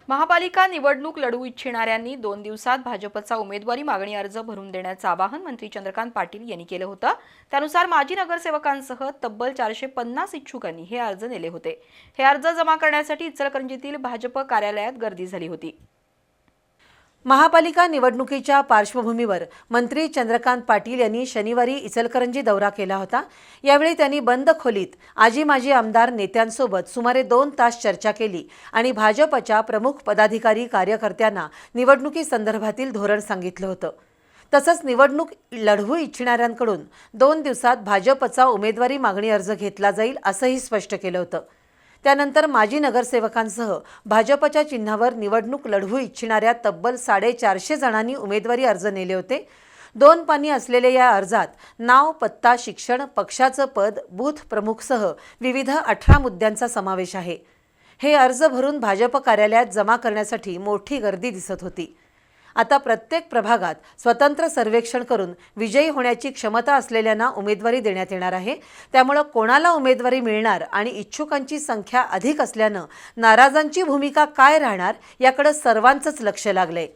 महापालिका निवडणूक लढवू इच्छिणाऱ्यांनी 2 दिवसात भाजपचा उमेदवारी मागणी अर्ज भरून देण्याचं आवाहन मंत्री चंद्रकांत पाटील यांनी केलं होतं। त्यानुसार माजी नगरसेवकांसह तब्बल 450 इच्छुकांनी हे अर्ज नेले होते। हे अर्ज जमा करण्यासाठी इचलकरंजीतील भाजप कार्यालयात गर्दी झाली होती। महापालिका निवडणुकीच्या पार्श्वभूमीवर मंत्री चंद्रकांत पाटील यांनी शनिवारी इचलकरंजी दौरा केला होता। यावेळी त्यांनी बंद खोलीत आजी माजी आमदार नेत्यांसोबत सुमारे 2 तास चर्चा केली आणि भाजपच्या प्रमुख पदाधिकारी कार्यकर्त्यांना निवडणुकीसंदर्भातील धोरण सांगितलं होतं। तसंच निवडणूक लढवू इच्छिणाऱ्यांकडून 2 दिवसात भाजपचा उमेदवारी मागणी अर्ज घेतला जाईल असंही स्पष्ट केलं होतं। त्यानंतर माजी नगरसेवकांसह भाजपच्या चिन्हावर निवडणूक लढवू इच्छिणाऱ्या तब्बल 450 जणांनी उमेदवारी अर्ज नेले होते। 2 पानी असलेल्या या अर्जात नाव, पत्ता, शिक्षण, पक्षाचं पद, बूथ प्रमुखसह विविध 18 मुद्द्यांचा समावेश आहे। हे अर्ज भरून भाजप कार्यालयात जमा करण्यासाठी मोठी गर्दी दिसत होती। आता प्रत्येक प्रभागात स्वतंत्र सर्वेक्षण करून विजयी होण्याची क्षमता असलेल्यांना उमेदवारी देण्यात येणार आहे। त्यामुळे कोणाला उमेदवारी मिळणार आणि इच्छुकांची संख्या अधिक असल्याने नाराजांची भूमिका काय राहणार याकडे सर्वांचंच लक्ष लागलंय।